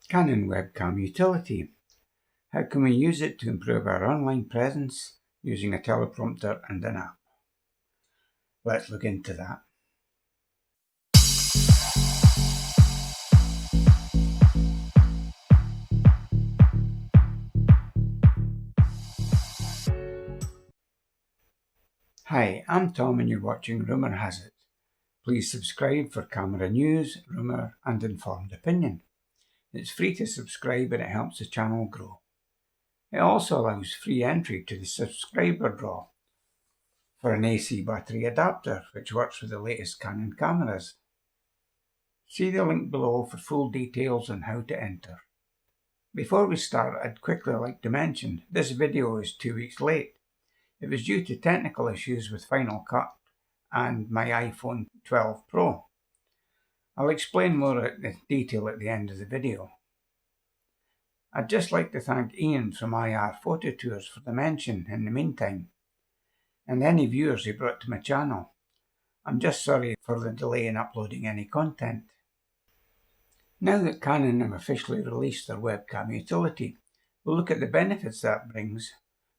Canon Webcam utility. How can we use it to improve our online presence using a teleprompter and an app? Let's look into that. Hi, I'm Tom and you're watching Rumour Has It. Please subscribe for camera news, rumour and informed opinion. It's free to subscribe and it helps the channel grow. It also allows free entry to the subscriber draw for an AC battery adapter which works with the latest Canon cameras. See the link below for full details on how to enter. Before we start, I'd quickly like to mention this video is 2 weeks late. It was due to technical issues with Final Cut and my iPhone 12 Pro. I'll explain more in detail at the end of the video. I'd just like to thank Ian from IR Photo Tours for the mention in the meantime, and any viewers he brought to my channel. I'm just sorry for the delay in uploading any content. Now that Canon have officially released their webcam utility, we'll look at the benefits that brings,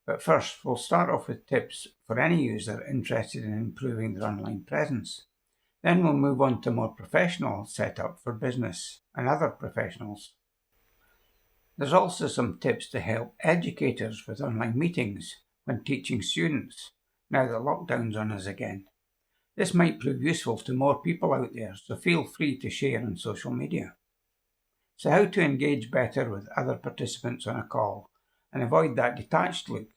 but first we'll start off with tips for any user interested in improving their online presence. Then we'll move on to more professional setup for business and other professionals. There's also some tips to help educators with online meetings when teaching students, now that lockdown's on us again. This might prove useful to more people out there, so feel free to share on social media. So how to engage better with other participants on a call and avoid that detached look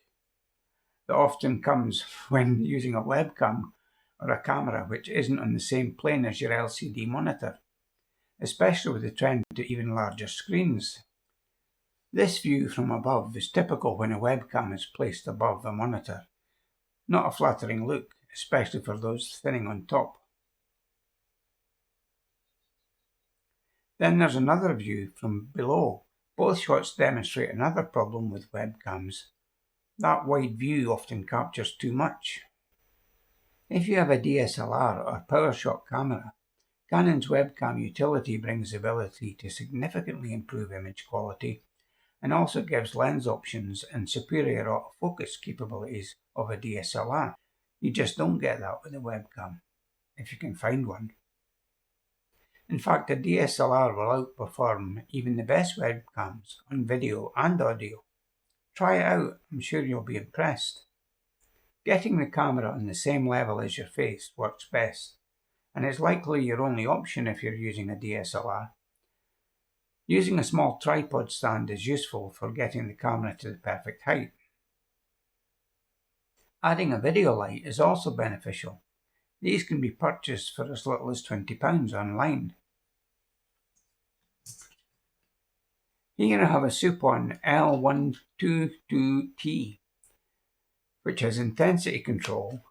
that often comes when using a webcam or a camera which isn't on the same plane as your LCD monitor, especially with the trend to even larger screens. This view from above is typical when a webcam is placed above the monitor. Not a flattering look, especially for those thinning on top. Then there's another view from below. Both shots demonstrate another problem with webcams. That wide view often captures too much. If you have a DSLR or PowerShot camera, Canon's webcam utility brings the ability to significantly improve image quality and also gives lens options and superior autofocus capabilities of a DSLR. You just don't get that with a webcam, if you can find one. In fact, a DSLR will outperform even the best webcams on video and audio. Try it out, I'm sure you'll be impressed. Getting the camera on the same level as your face works best, and is likely your only option if you're using a DSLR. Using a small tripod stand is useful for getting the camera to the perfect height. Adding a video light is also beneficial. These can be purchased for as little as £20 online. Here I have a Supon L122T, which has intensity control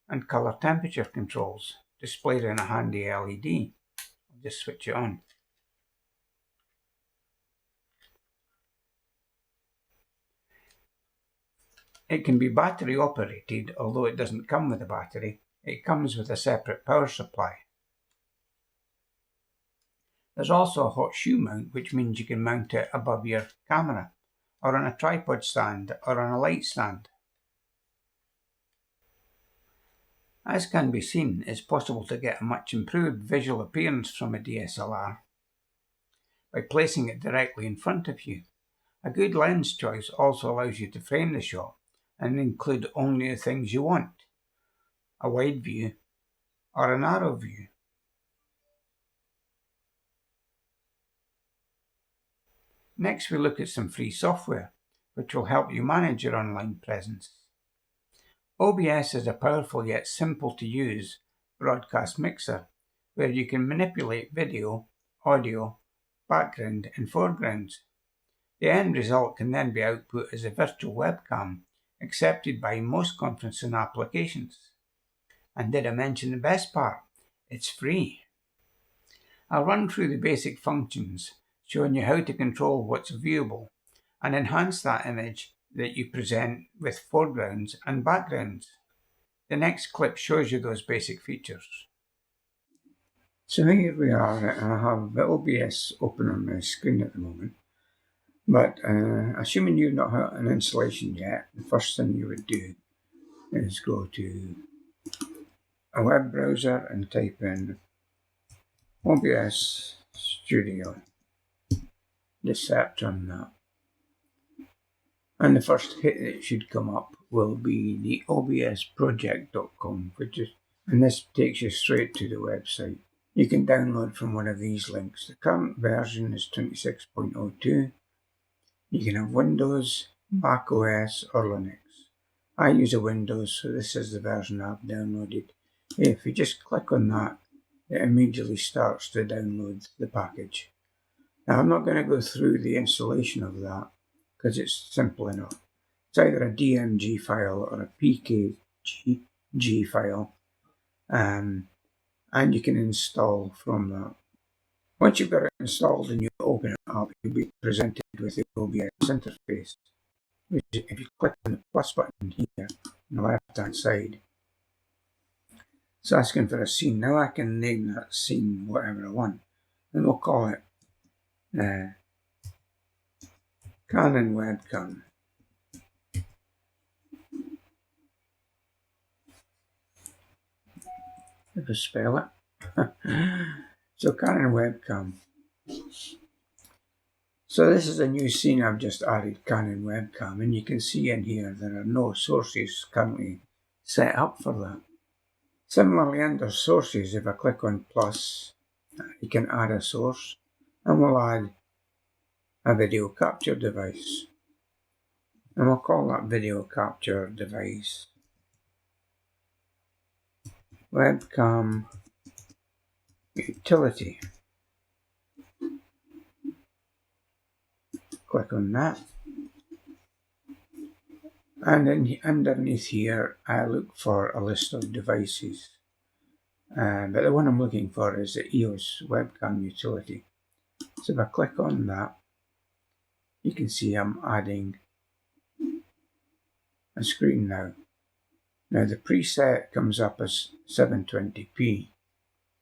and colour temperature controls displayed in a handy LED. I'll just switch it on. It can be battery operated, although it doesn't come with a battery. It comes with a separate power supply. There's also a hot shoe mount, which means you can mount it above your camera, or on a tripod stand, or on a light stand. As can be seen, it's possible to get a much improved visual appearance from a DSLR by placing it directly in front of you. A good lens choice also allows you to frame the shot and include only the things you want, a wide view or a narrow view. Next we look at some free software which will help you manage your online presence. OBS is a powerful yet simple to use broadcast mixer where you can manipulate video, audio, background and foregrounds. The end result can then be output as a virtual webcam accepted by most conferencing applications. And did I mention the best part? It's free. I'll run through the basic functions, showing you how to control what's viewable and enhance that image that you present with foregrounds and backgrounds. The next clip shows you those basic features. So here we are. I have the OBS open on my screen at the moment, but assuming you've not had an installation yet, the first thing you would do is go to a web browser and type in OBS Studio. Just search on that. And the first hit that should come up will be the obsproject.com, and this takes you straight to the website. You can download from one of these links. The current version is 26.02. You can have Windows, Mac OS or Linux. I use a Windows, so this is the version I've downloaded. If you just click on that, it immediately starts to download the package. Now I'm not going to go through the installation of that because it's simple enough. It's either a DMG file or a PKG file, and you can install from that. Once you've got it installed and you open it up, you'll be presented with the OBS interface. If you click on the plus button here on the left hand side, it's asking for a scene. Now I can name that scene whatever I want, and we'll call it Canon Webcam. If I spell it. So Canon Webcam. So this is a new scene. I've just added Canon Webcam, and you can see in here there are no sources currently set up for that. Similarly, under sources, if I click on plus, you can add a source, and we'll add a video capture device. And we'll call that video capture device Webcam Utility. Click on that. And then underneath here, I look for a list of devices. But the one I'm looking for is the EOS Webcam Utility. So if I click on that, you can see I'm adding a screen now. Now the preset comes up as 720p.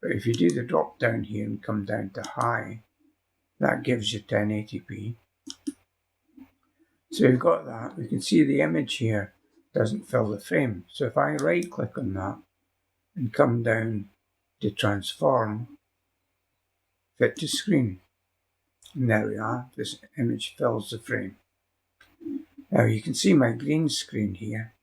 But if you do the drop down here and come down to high, that gives you 1080p. So we've got that. We can see the image here doesn't fill the frame. So if I right click on that and come down to transform, fit to screen, and there we are, this image fills the frame. Now you can see my green screen here.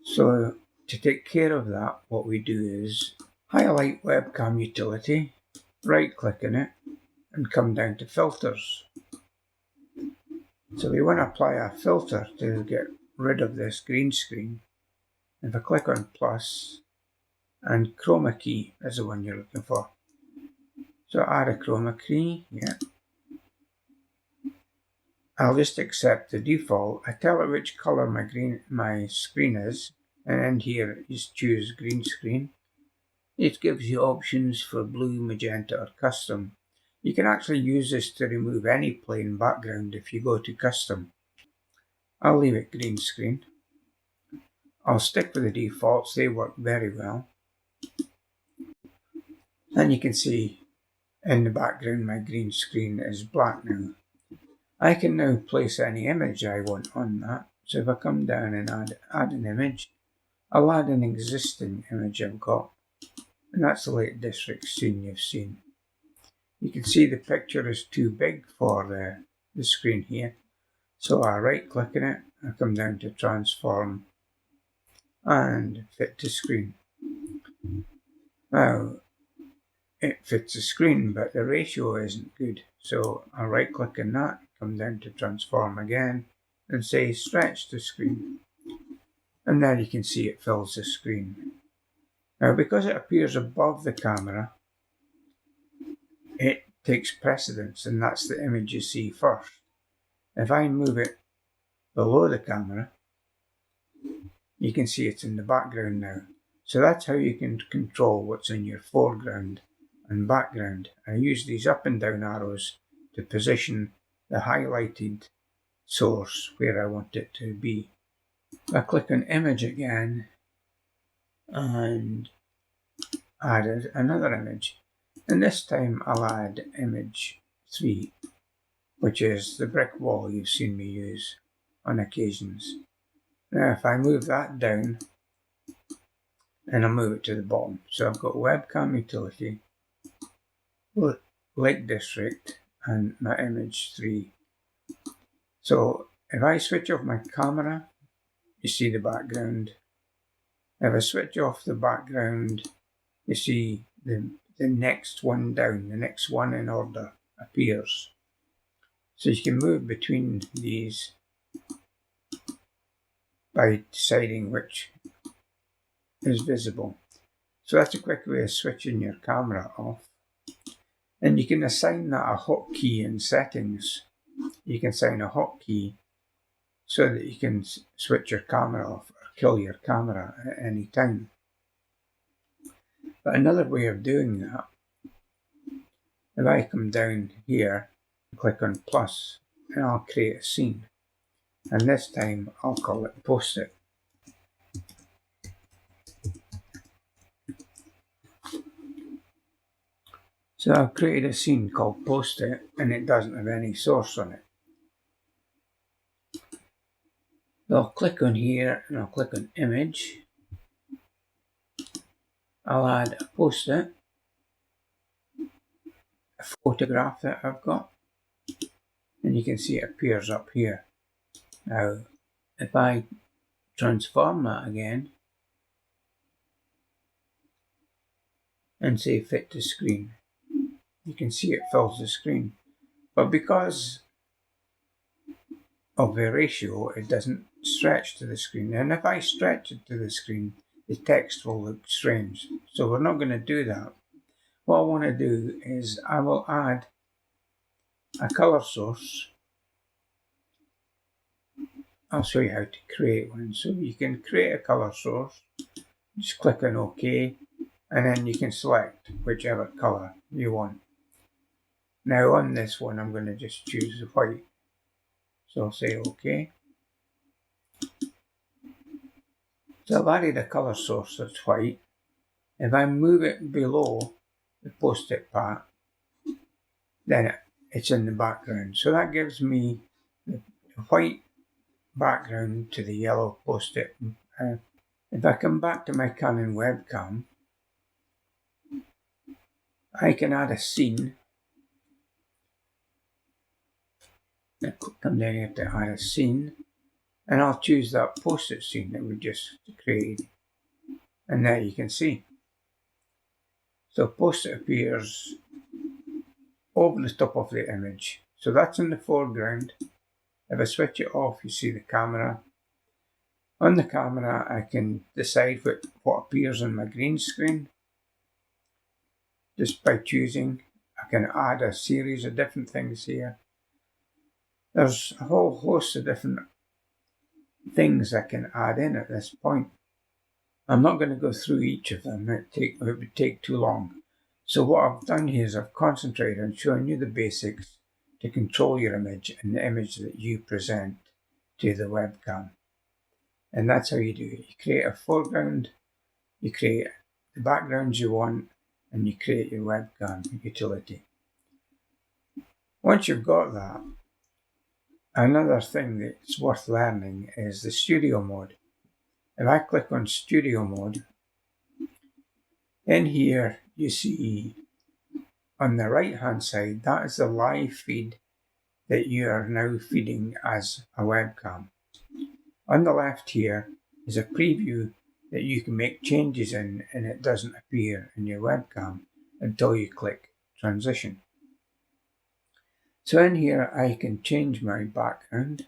So to take care of that, what we do is highlight Webcam Utility, right click on it, and come down to filters. So we want to apply a filter to get rid of this green screen. If I click on plus, and chroma key is the one you're looking for. So add a chroma key, yeah. I'll just accept the default. I tell it which color my screen is, and then here just choose green screen. It gives you options for blue, magenta or custom. You can actually use this to remove any plain background if you go to custom. I'll leave it green screen. I'll stick with the defaults, they work very well. And you can see in the background my green screen is black now. I can now place any image I want on that. So if I come down and add an image, I'll add an existing image I've got. And that's the Lake District scene you've seen. You can see the picture is too big for the screen here. So I right click on it, I come down to transform and fit to screen. Now it fits the screen, but the ratio isn't good. So I right click on that, come down to transform again and say stretch to screen. And there you can see it fills the screen. Now because it appears above the camera, it takes precedence, and that's the image you see first. If I move it below the camera, you can see it's in the background now. So that's how you can control what's in your foreground and background. I use these up and down arrows to position the highlighted source where I want it to be. I click on image again and added another image. And this time I'll add image 3, which is the brick wall you've seen me use on occasions. Now if I move that down, and I'll move it to the bottom. So I've got webcam utility, Lake District, and my image 3. So if I switch off my camera, you see the background. If I switch off the background, you see the next one down, the next one in order appears. So you can move between these by deciding which is visible. So that's a quick way of switching your camera off. And you can assign that a hotkey in settings. You can assign a hotkey so that you can switch your camera off or kill your camera at any time. But another way of doing that, if I come down here, click on plus, and I'll create a scene. And this time I'll call it Post-it. So I've created a scene called Post-it, and it doesn't have any source on it. So I'll click on here and I'll click on image. I'll add a Post-it, a photograph that I've got, and you can see it appears up here. Now, if I transform that again and say fit to screen, you can see it fills the screen. But because of the ratio, it doesn't stretch to the screen. And if I stretch it to the screen, the text will look strange. So we're not going to do that. What I want to do is I will add a color source. I'll show you how to create one. So you can create a color source, just click on OK, and then you can select whichever color you want. Now on this one, I'm going to just choose white. So I'll say OK. So I've added a color source that's white. If I move it below the Post-it part, then it's in the background. So that gives me the white background to the yellow Post-it. If I come back to my Canon webcam, I can add a scene. I come down here to add a scene, and I'll choose that Post-it scene that we just created. And there you can see. So Post-it appears over the top of the image. So that's in the foreground. If I switch it off, you see the camera. On the camera, I can decide what appears on my green screen. Just by choosing, I can add a series of different things here. There's a whole host of different things I can add in at this point. I'm not going to go through each of them, it would take too long. So what I've done here is I've concentrated on showing you the basics to control your image and the image that you present to the webcam. And that's how you do it. You create a foreground, you create the backgrounds you want, and you create your webcam utility. Once you've got that, another thing that's worth learning is the Studio Mode. If I click on Studio Mode, in here you see on the right hand side, that is the live feed that you are now feeding as a webcam. On the left here is a preview that you can make changes in, and it doesn't appear in your webcam until you click transition. So in here I can change my background,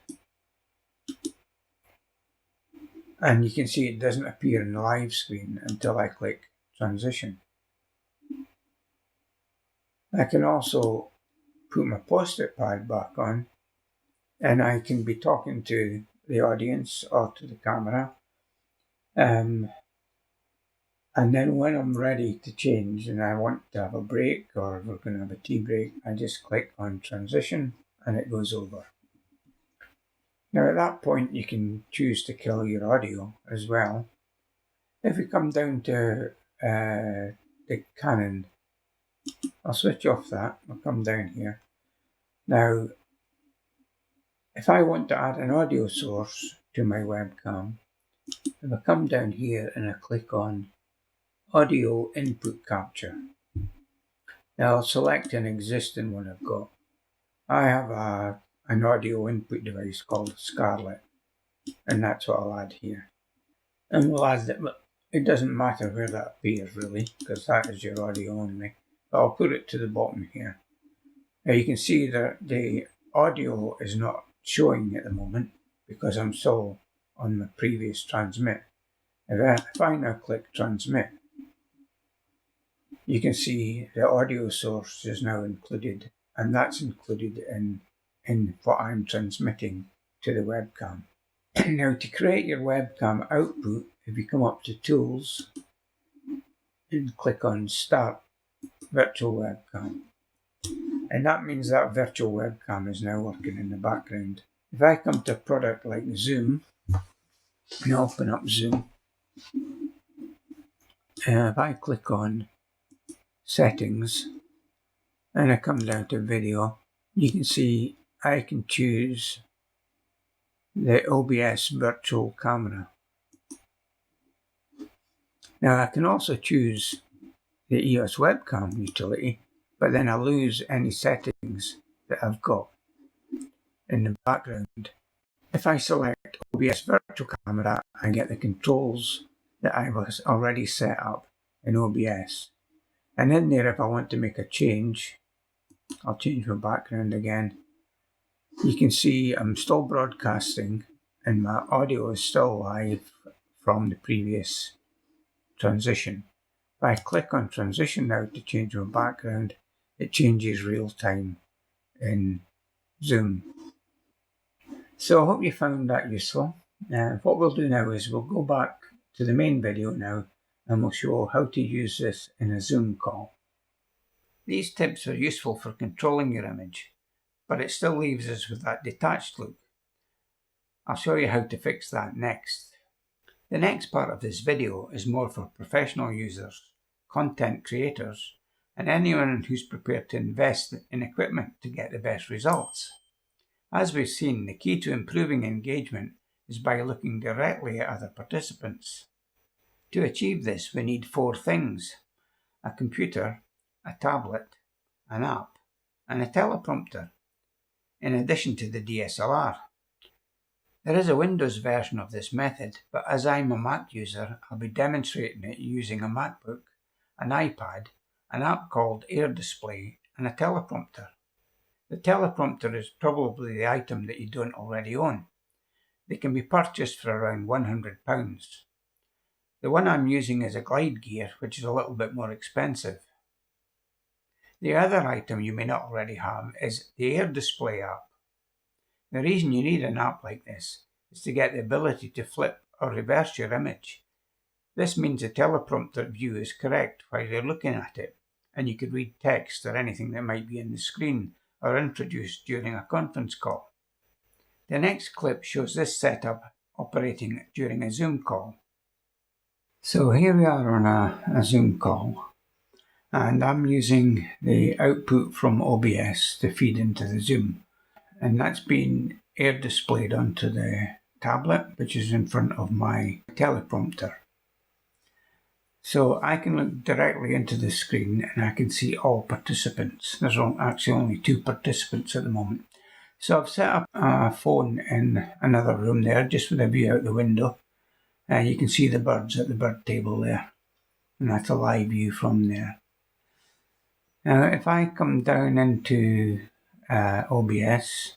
and you can see it doesn't appear in the live screen until I click transition. I can also put my Post-it pad back on, and I can be talking to the audience or to the camera. And then when I'm ready to change and I want to have a break, or we're going to have a tea break, I just click on transition and it goes over. Now at that point you can choose to kill your audio as well. If we come down to the Canon I'll switch off that. I'll come down here. Now, if I want to add an audio source to my webcam, if I come down here and I click on Audio Input Capture, now I'll select an existing one I've got. I have an audio input device called Scarlett, and that's what I'll add here. And we'll add it, but it doesn't matter where that appears really, because that is your audio only. But I'll put it to the bottom here. Now you can see that the audio is not showing at the moment because I'm still on the previous transmit. If I now click transmit, you can see the audio source is now included, and that's included in what I'm transmitting to the webcam. Now to create your webcam output, if you come up to Tools and click on Start Virtual Webcam, and that means that virtual webcam is now working in the background. If I come to a product like Zoom, and open up Zoom, if I click on Settings, and I come down to Video, you can see I can choose the OBS virtual camera. Now I can also choose the EOS webcam utility, but then I lose any settings that I've got in the background. If I select OBS virtual camera, I get the controls that I was already set up in OBS. And in there, if I want to make a change, I'll change my background again. You can see I'm still broadcasting and my audio is still live from the previous transition. If I click on transition now to change my background, it changes real time in Zoom. So I hope you found that useful. What we'll do now is we'll go back to the main video now and we'll show how to use this in a Zoom call. These tips are useful for controlling your image, but it still leaves us with that detached look. I'll show you how to fix that next. The next part of this video is more for professional users, content creators, and anyone who's prepared to invest in equipment to get the best results. As we've seen, the key to improving engagement is by looking directly at other participants. To achieve this, we need 4 things: a computer, a tablet, an app, and a teleprompter, in addition to the DSLR. There is a Windows version of this method, but as I'm a Mac user, I'll be demonstrating it using a MacBook, an iPad, an app called Air Display, and a teleprompter. The teleprompter is probably the item that you don't already own. They can be purchased for around £100. The one I'm using is a Glide Gear, which is a little bit more expensive. The other item you may not already have is the Air Display app. The reason you need an app like this is to get the ability to flip or reverse your image. This means the teleprompter view is correct while you're looking at it, and you could read text or anything that might be in the screen or introduced during a conference call. The next clip shows this setup operating during a Zoom call. So here we are on a Zoom call, and I'm using the output from OBS to feed into the Zoom, and that's been air displayed onto the tablet, which is in front of my teleprompter. So I can look directly into the screen and I can see all participants. There's actually only 2 participants at the moment. So I've set up a phone in another room there, just with a view out the window. You can see the birds at the bird table there, and that's a live view from there. Now if I come down into OBS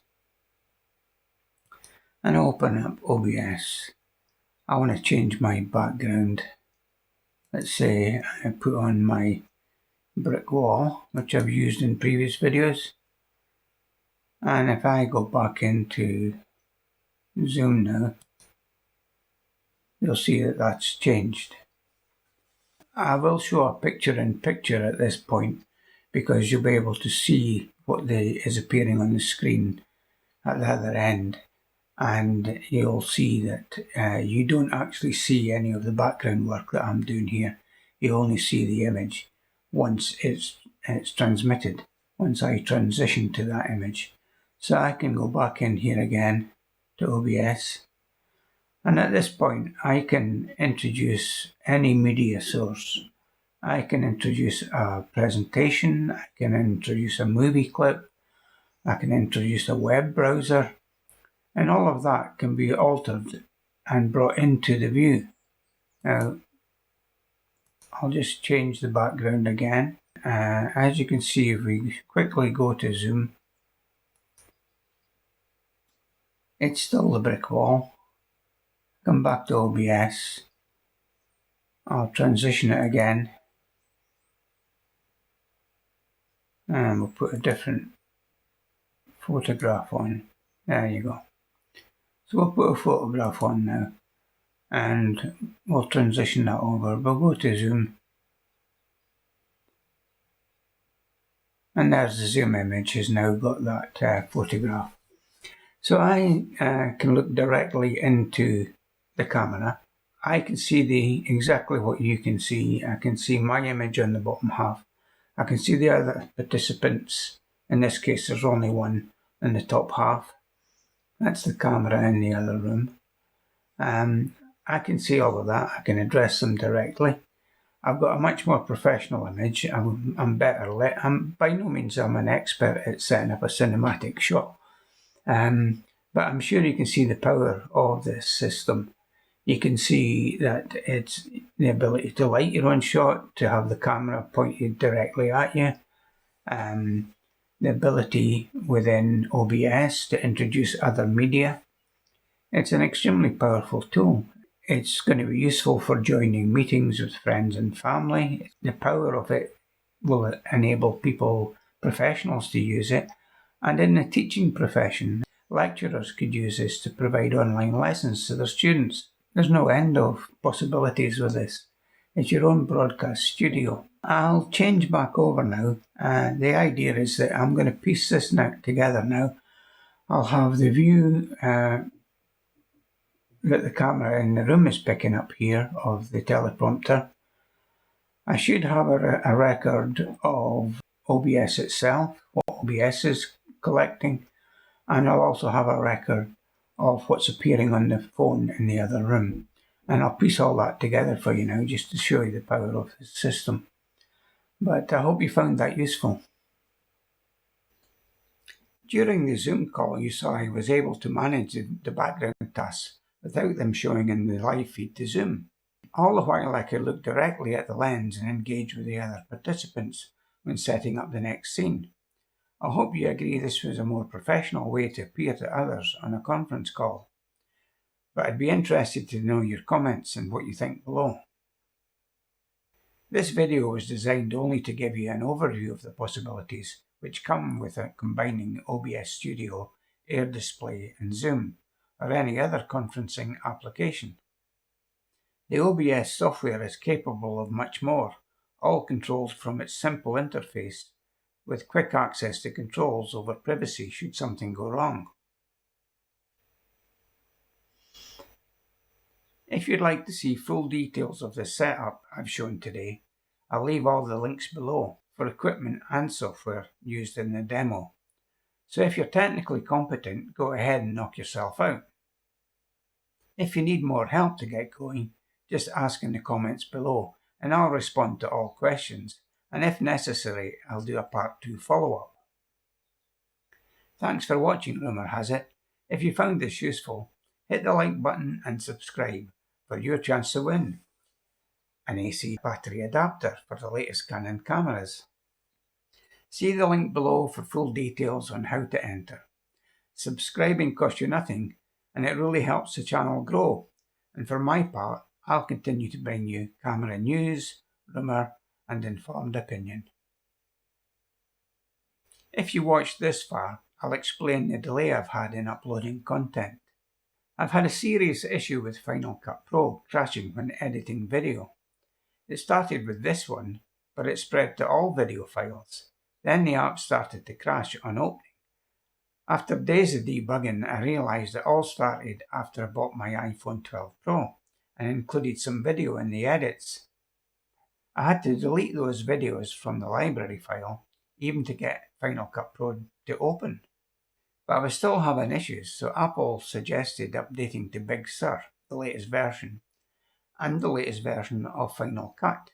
and open up OBS, I want to change my background. Let's say I put on my brick wall, which I've used in previous videos. And if I go back into Zoom now, you'll see that that's changed. I will show a picture-in-picture at this point because you'll be able to see what is appearing on the screen at the other end, and you'll see that you don't actually see any of the background work that I'm doing here. You only see the image once it's it's transmitted once I transition to that image. So I can go back in here again to OBS, and at this point I can introduce any media source. I can introduce a presentation, I can introduce a movie clip, I can introduce a web browser, and all of that can be altered and brought into the view. Now, I'll just change the background again. As you can see, if we quickly go to zoom, it's still the brick wall. Come back to OBS. I'll transition it again. And we'll put a different photograph on. There you go. So we'll put a photograph on now. And we'll transition that over. We'll go to zoom. And there's the zoom image has now got that photograph. So I can look directly into the camera. I can see exactly what you can see. I can see my image on the bottom half. I can see the other participants. In this case, there's only one in the top half. That's the camera in the other room. I can see all of that. I can address them directly. I've got a much more professional image. I'm better lit. By no means I'm an expert at setting up a cinematic shot. But I'm sure you can see the power of this system. You can see that it's the ability to light your own shot, to have the camera pointed directly at you, the ability within OBS to introduce other media. It's an extremely powerful tool. It's going to be useful for joining meetings with friends and family. The power of it will enable people, professionals, to use it. And in the teaching profession, lecturers could use this to provide online lessons to their students. There's no end of possibilities with this. It's your own broadcast studio. I'll change back over now. The idea is that I'm going to piece this together now. I'll have the view that the camera in the room is picking up here of the teleprompter. I should have a record of OBS itself, what OBS is collecting, and I'll also have a record of what's appearing on the phone in the other room. And I'll piece all that together for you now just to show you the power of the system. But I hope you found that useful. During the Zoom call, you saw I was able to manage the background tasks without them showing in the live feed to Zoom. All the while I could look directly at the lens and engage with the other participants when setting up the next scene. I hope you agree this was a more professional way to appear to others on a conference call. But I'd be interested to know your comments and what you think below. This video was designed only to give you an overview of the possibilities which come with combining OBS Studio, Air Display and Zoom, or any other conferencing application. The OBS software is capable of much more, all controlled from its simple interface, with quick access to controls over privacy should something go wrong. If you'd like to see full details of the setup I've shown today, I'll leave all the links below for equipment and software used in the demo. So if you're technically competent, go ahead and knock yourself out. If you need more help to get going, just ask in the comments below and I'll respond to all questions, and if necessary, I'll do a part 2 follow-up. Thanks for watching, rumour has it. If you found this useful, hit the like button and subscribe for your chance to win an AC battery adapter for the latest Canon cameras. See the link below for full details on how to enter. Subscribing costs you nothing, and it really helps the channel grow, and for my part, I'll continue to bring you camera news, rumour and informed opinion. If you watched this far, I'll explain the delay I've had in uploading content. I've had a serious issue with Final Cut Pro crashing when editing video. It started with this one, but it spread to all video files. Then the app started to crash on opening. After days of debugging, I realised it all started after I bought my iPhone 12 Pro and included some video in the edits. I had to delete those videos from the library file even to get Final Cut Pro to open. But I was still having issues, so Apple suggested updating to Big Sur, the latest version, and the latest version of Final Cut.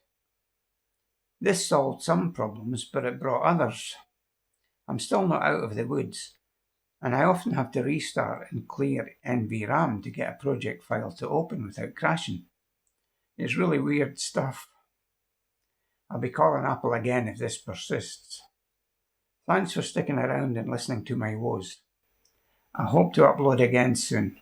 This solved some problems, but it brought others. I'm still not out of the woods, and I often have to restart and clear NVRAM to get a project file to open without crashing. It's really weird stuff. I'll be calling Apple again if this persists. Thanks for sticking around and listening to my woes. I hope to upload again soon.